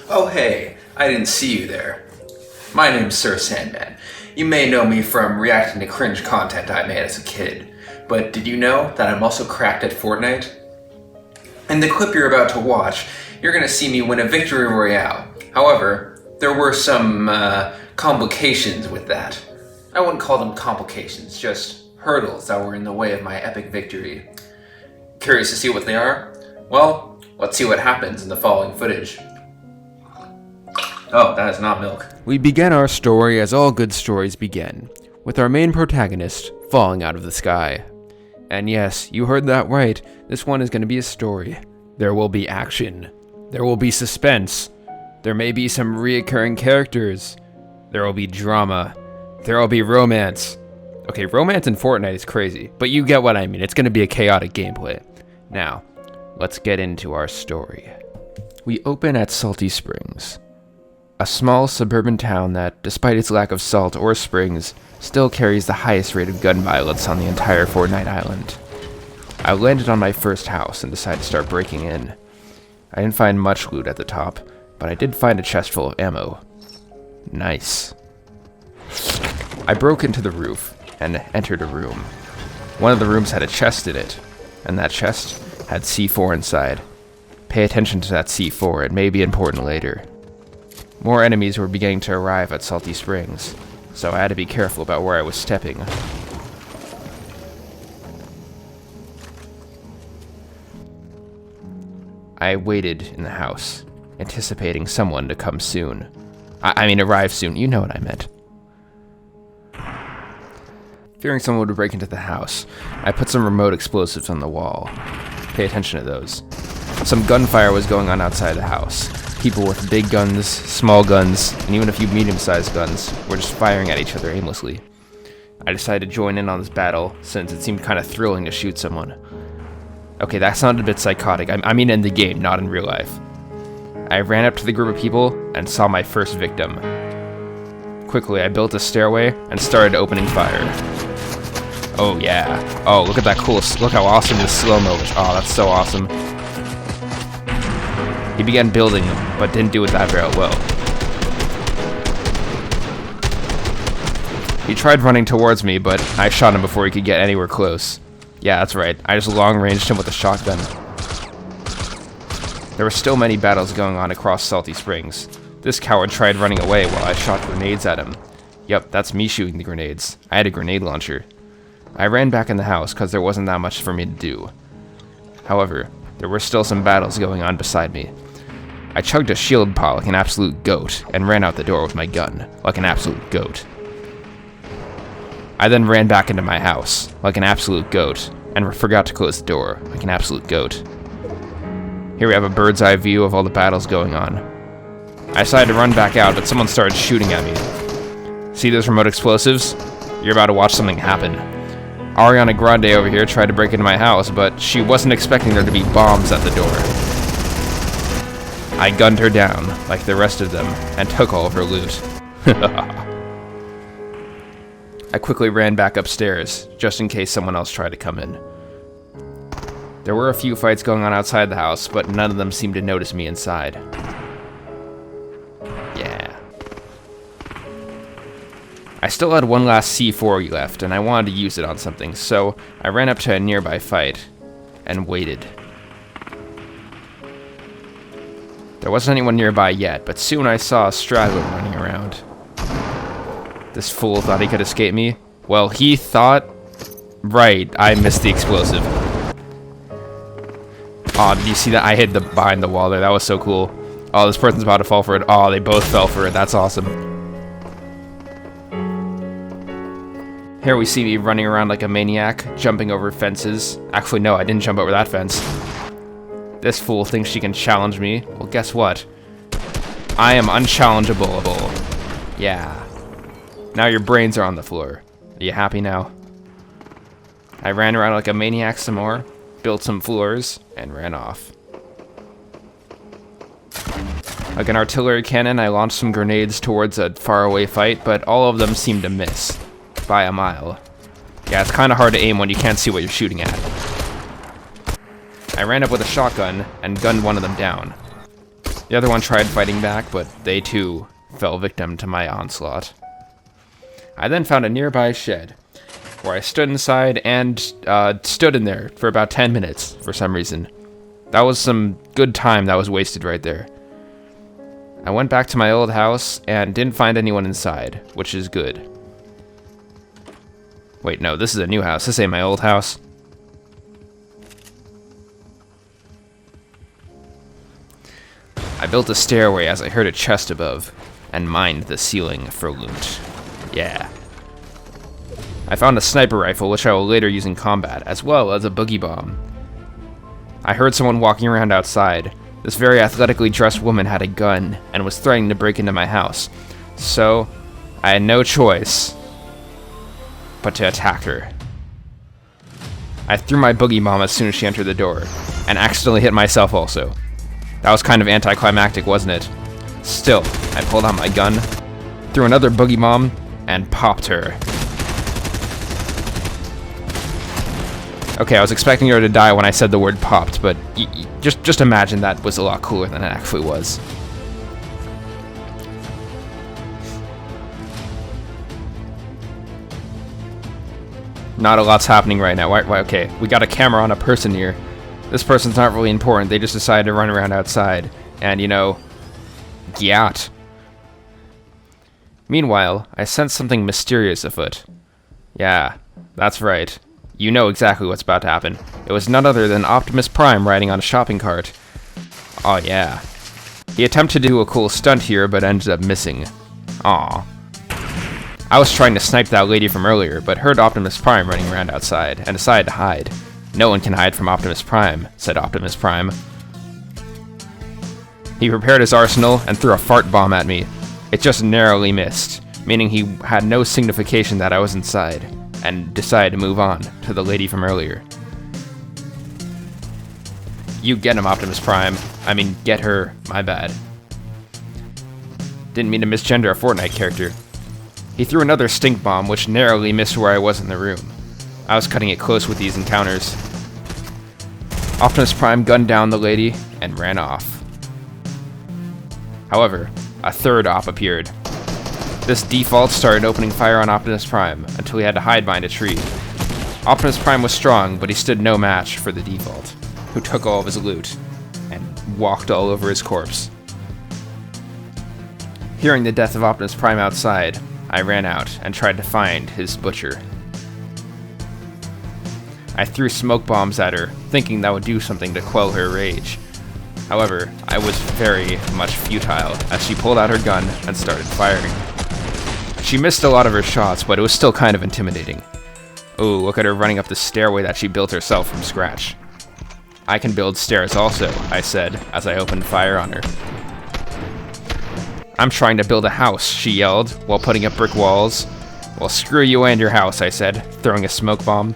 Oh hey, I didn't see you there. My name's SirSandman. You may know me from reacting to cringe content I made as a kid, but did you know that I'm also cracked at Fortnite? In the clip you're about to watch, you're gonna see me win a victory royale. However, there were some complications with that. I wouldn't call them complications, just hurdles that were in the way of my epic victory. Curious to see what they are? Well, let's see what happens in the following footage. Oh, that is not milk. We begin our story as all good stories begin, with our main protagonist falling out of the sky. And yes, you heard that right, this one is going to be a story. There will be action. There will be suspense. There may be some reoccurring characters. There will be drama. There will be romance. Okay, romance in Fortnite is crazy, but you get what I mean. It's going to be a chaotic gameplay. Now, let's get into our story. We open at Salty Springs, a small suburban town that, despite its lack of salt or springs, still carries the highest rate of gun violence on the entire Fortnite island. I landed on my first house and decided to start breaking in. I didn't find much loot at the top, but I did find a chest full of ammo. Nice. I broke into the roof and entered a room. One of the rooms had a chest in it, and that chest had C4 inside. Pay attention to that C4, it may be important later. More enemies were beginning to arrive at Salty Springs, so I had to be careful about where I was stepping. I waited in the house, anticipating someone to come soon. Arrive soon, you know what I meant. Fearing someone would break into the house, I put some remote explosives on the wall. Pay attention to those. Some gunfire was going on outside the house. People with big guns, small guns, and even a few medium-sized guns were just firing at each other aimlessly. I decided to join in on this battle, since it seemed kind of thrilling to shoot someone. Okay, that sounded a bit psychotic. I mean in the game, not in real life. I ran up to the group of people and saw my first victim. Quickly, I built a stairway and started opening fire. Oh yeah. Oh, look at that look how awesome this slow-mo is. Oh, that's so awesome. He began building them, but didn't do it that very well. He tried running towards me, but I shot him before he could get anywhere close. Yeah, that's right. I just long-ranged him with a shotgun. There were still many battles going on across Salty Springs. This coward tried running away while I shot grenades at him. Yep, that's me shooting the grenades. I had a grenade launcher. I ran back in the house because there wasn't that much for me to do. However, there were still some battles going on beside me. I chugged a shield pot like an absolute goat and ran out the door with my gun, like an absolute goat. I then ran back into my house, like an absolute goat, and forgot to close the door, like an absolute goat. Here we have a bird's eye view of all the battles going on. I decided to run back out, but someone started shooting at me. See those remote explosives? You're about to watch something happen. Ariana Grande over here tried to break into my house, but she wasn't expecting there to be bombs at the door. I gunned her down, like the rest of them, and took all of her loot. I quickly ran back upstairs, just in case someone else tried to come in. There were a few fights going on outside the house, but none of them seemed to notice me inside. Yeah. I still had one last C4 left, and I wanted to use it on something, so I ran up to a nearby fight, and waited. There wasn't anyone nearby yet, but soon I saw a straggler running around. This fool thought he could escape me. Well, he thought... Right, I missed the explosive. Aw, did you see that? I hid behind the wall there. That was so cool. Oh, this person's about to fall for it. Oh, they both fell for it. That's awesome. Here we see me running around like a maniac, jumping over fences. Actually, no, I didn't jump over that fence. This fool thinks she can challenge me. Well, guess what? I am unchallengeable. Yeah. Now your brains are on the floor. Are you happy now? I ran around like a maniac some more, built some floors, and ran off. Like an artillery cannon, I launched some grenades towards a faraway fight, but all of them seemed to miss. By a mile. Yeah, it's kind of hard to aim when you can't see what you're shooting at. I ran up with a shotgun and gunned one of them down. The other one tried fighting back, but they too fell victim to my onslaught. I then found a nearby shed, where I stood inside and stood in there for about 10 minutes for some reason. That was some good time that was wasted right there. I went back to my old house and didn't find anyone inside, which is good. Wait, no, this is a new house. This ain't my old house. I built a stairway as I heard a chest above, and mined the ceiling for loot. Yeah. I found a sniper rifle, which I will later use in combat, as well as a boogie bomb. I heard someone walking around outside. This very athletically dressed woman had a gun, and was threatening to break into my house. So, I had no choice but to attack her. I threw my boogie bomb as soon as she entered the door, and accidentally hit myself also. That was kind of anticlimactic, wasn't it? Still, I pulled out my gun, threw another boogie bomb, and popped her. Okay, I was expecting her to die when I said the word popped, but just imagine that was a lot cooler than it actually was. Not a lot's happening right now. Why, okay, we got a camera on a person here. This person's not really important. They just decided to run around outside. And, you know, gyat. Meanwhile, I sensed something mysterious afoot. Yeah, that's right. You know exactly what's about to happen. It was none other than Optimus Prime riding on a shopping cart. Oh yeah. He attempted to do a cool stunt here, but ended up missing. Aw. I was trying to snipe that lady from earlier, but heard Optimus Prime running around outside, and decided to hide. No one can hide from Optimus Prime, said Optimus Prime. He prepared his arsenal and threw a fart bomb at me. It just narrowly missed, meaning he had no signification that I was inside, and decided to move on to the lady from earlier. You get him, Optimus Prime. I mean, get her. My bad. Didn't mean to misgender a Fortnite character. He threw another stink bomb, which narrowly missed where I was in the room. I was cutting it close with these encounters. Optimus Prime gunned down the lady and ran off. However, a third op appeared. This default started opening fire on Optimus Prime until he had to hide behind a tree. Optimus Prime was strong, but he stood no match for the default, who took all of his loot and walked all over his corpse. Hearing the death of Optimus Prime outside, I ran out and tried to find his butcher. I threw smoke bombs at her, thinking that would do something to quell her rage. However, I was very much futile as she pulled out her gun and started firing. She missed a lot of her shots, but it was still kind of intimidating. Ooh, look at her running up the stairway that she built herself from scratch. I can build stairs also, I said as I opened fire on her. I'm trying to build a house, she yelled, while putting up brick walls. Well, screw you and your house, I said, throwing a smoke bomb.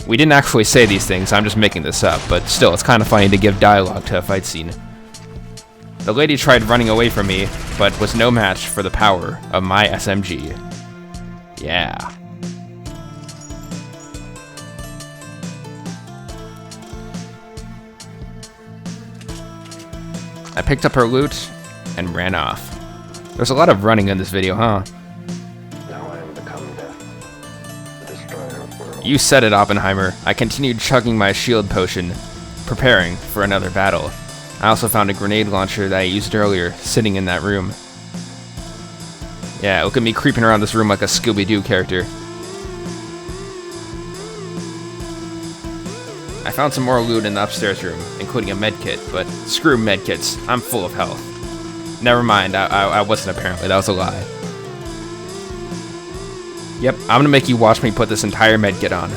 We didn't actually say these things, I'm just making this up, but still, it's kind of funny to give dialogue to a fight scene. The lady tried running away from me, but was no match for the power of my SMG. Yeah. I picked up her loot and ran off. There's a lot of running in this video, huh? Now I am become death, the destroyer of worlds. You said it, Oppenheimer. I continued chugging my shield potion, preparing for another battle. I also found a grenade launcher that I used earlier, sitting in that room. Yeah, look at me creeping around this room like a Scooby-Doo character. I found some more loot in the upstairs room, including a medkit, but screw medkits, I'm full of health. Never mind, I wasn't apparently, that was a lie. Yep, I'm gonna make you watch me put this entire medkit on.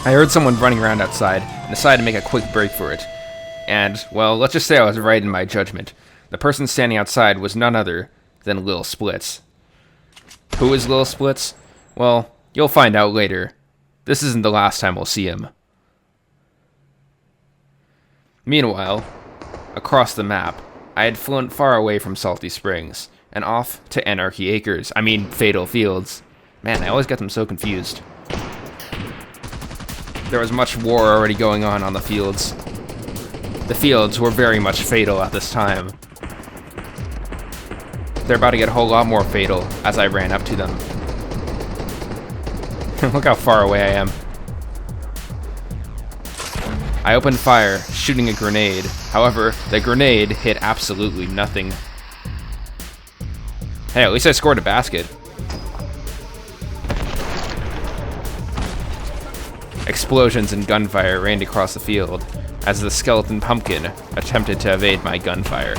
I heard someone running around outside and decided to make a quick break for it. And, well, let's just say I was right in my judgment. The person standing outside was none other than Lil Splits. Who is Lil Splits? Well, you'll find out later. This isn't the last time we'll see him. Meanwhile, across the map, I had flown far away from Salty Springs, and off to Anarchy Acres. I mean, Fatal Fields. Man, I always get them so confused. there was much war already going on the fields. The fields were very much fatal at this time. They're about to get a whole lot more fatal as I ran up to them. Look how far away I am. I opened fire, shooting a grenade. However, the grenade hit absolutely nothing. Hey, at least I scored a basket. Explosions and gunfire rained across the field as the skeleton pumpkin attempted to evade my gunfire.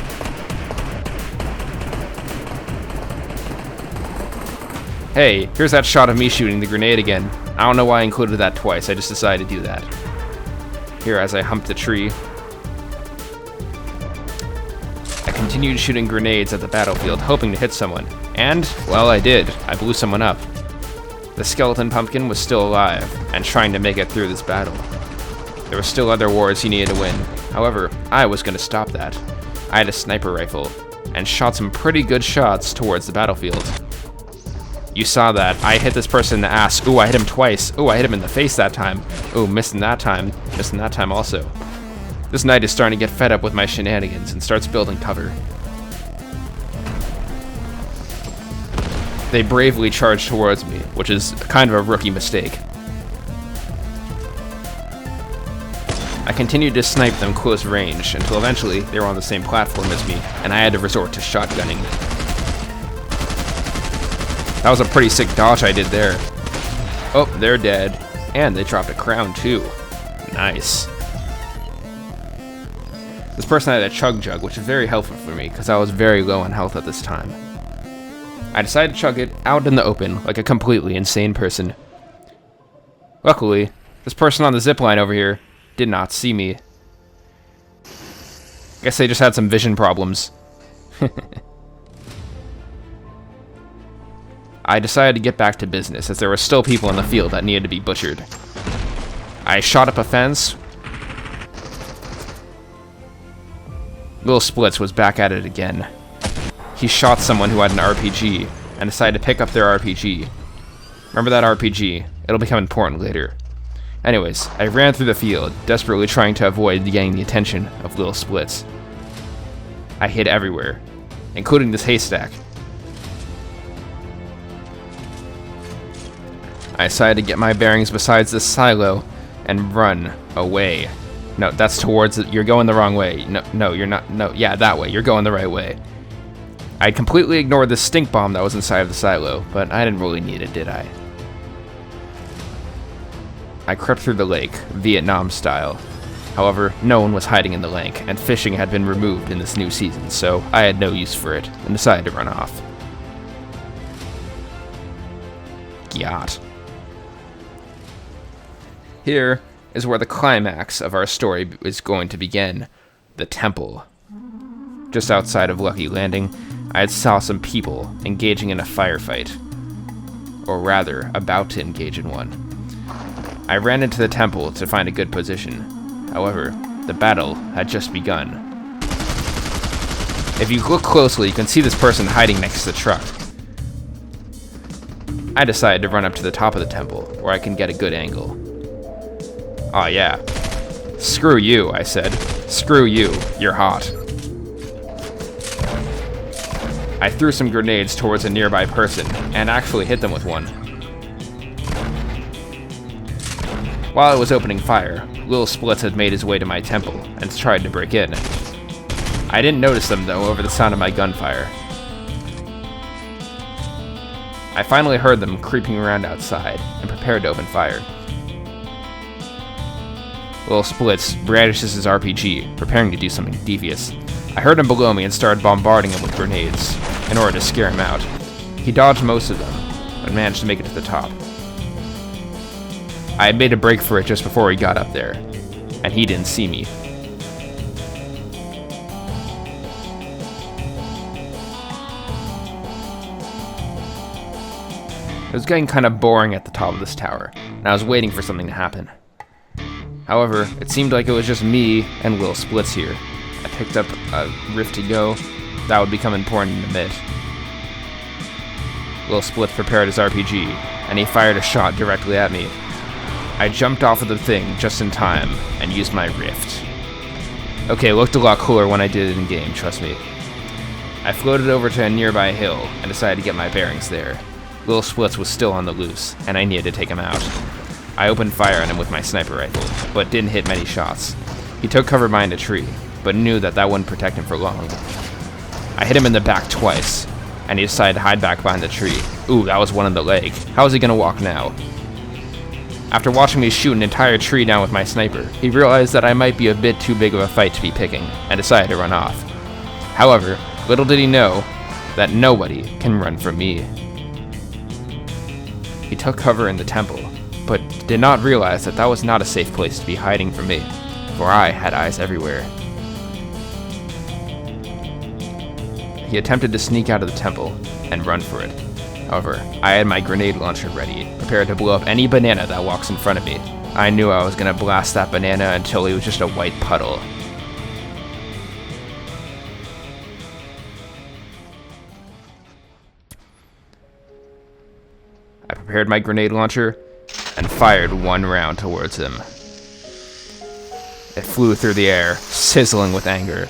Hey, here's that shot of me shooting the grenade again. I don't know why I included that twice, I just decided to do that. Here, as I humped the tree, I continued shooting grenades at the battlefield, hoping to hit someone. And, well, I did. I blew someone up. The skeleton pumpkin was still alive, and trying to make it through this battle. There were still other wars he needed to win. However, I was going to stop that. I had a sniper rifle, and shot some pretty good shots towards the battlefield. You saw that. I hit this person in the ass. Ooh, I hit him twice. Ooh, I hit him in the face that time. Ooh, missing that time. Missing that time also. This knight is starting to get fed up with my shenanigans and starts building cover. They bravely charged towards me, which is kind of a rookie mistake. I continued to snipe them close range until eventually they were on the same platform as me, and I had to resort to shotgunning. That was a pretty sick dodge I did there. Oh, they're dead. And they dropped a crown too. Nice. This person had a chug jug, which is very helpful for me because I was very low on health at this time. I decided to chug it out in the open like a completely insane person. Luckily, this person on the zipline over here did not see me. Guess they just had some vision problems. I decided to get back to business, as there were still people in the field that needed to be butchered. I shot up a fence. Little Splits was back at it again. He shot someone who had an RPG, and decided to pick up their RPG. Remember that RPG, it'll become important later. Anyways, I ran through the field, desperately trying to avoid getting the attention of Little Splits. I hid everywhere, including this haystack. I decided to get my bearings besides this silo and run away. No, that's towards it. You're going the wrong way. No, you're not. No, yeah, that way. You're going the right way. I completely ignored the stink bomb that was inside of the silo, but I didn't really need it, did I? I crept through the lake, Vietnam style. However, no one was hiding in the lake, and fishing had been removed in this new season, so I had no use for it, and decided to run off. Yacht. Here is where the climax of our story is going to begin. The temple. Just outside of Lucky Landing, I saw some people engaging in a firefight. Or rather, about to engage in one. I ran into the temple to find a good position. However, the battle had just begun. If you look closely, you can see this person hiding next to the truck. I decided to run up to the top of the temple, where I can get a good angle. Aw, yeah. Screw you, I said. Screw you, you're hot. I threw some grenades towards a nearby person, and actually hit them with one. While I was opening fire, Little Splits had made his way to my temple, and tried to break in. I didn't notice them, though, over the sound of my gunfire. I finally heard them creeping around outside, and prepared to open fire. Little Splits brandishes his RPG, preparing to do something devious. I heard him below me and started bombarding him with grenades, in order to scare him out. He dodged most of them, but managed to make it to the top. I had made a break for it just before he got up there, and he didn't see me. It was getting kind of boring at the top of this tower, and I was waiting for something to happen. However, it seemed like it was just me and Little Splits here. I picked up a rift to go. That would become important in a bit. Little Splits prepared his RPG, and he fired a shot directly at me. I jumped off of the thing just in time and used my rift. Okay, it looked a lot cooler when I did it in game, trust me. I floated over to a nearby hill and decided to get my bearings there. Little Splits was still on the loose, and I needed to take him out. I opened fire on him with my sniper rifle, but didn't hit many shots. He took cover behind a tree, but knew that wouldn't protect him for long. I hit him in the back twice, and he decided to hide back behind the tree. Ooh, that was one in the leg. How is he gonna walk now? After watching me shoot an entire tree down with my sniper, he realized that I might be a bit too big of a fight to be picking, and decided to run off. However, little did he know that nobody can run from me. He took cover in the temple, but did not realize that was not a safe place to be hiding from me, for I had eyes everywhere. He attempted to sneak out of the temple and run for it. However, I had my grenade launcher ready, prepared to blow up any banana that walks in front of me. I knew I was gonna blast that banana until he was just a white puddle. I prepared my grenade launcher and fired one round towards him. It flew through the air, sizzling with anger.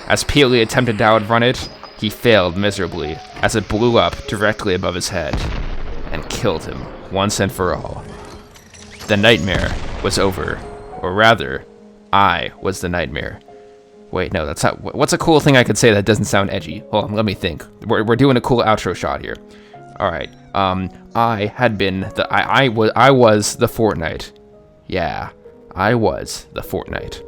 As Peely attempted to outrun it, he failed miserably as it blew up directly above his head and killed him once and for all. The nightmare was over, or rather, I was the nightmare. Wait, no, that's not. What's a cool thing I could say that doesn't sound edgy? Hold on, let me think. We're doing a cool outro shot here. All right. I had been I was the Fortnite. Yeah, I was the Fortnite.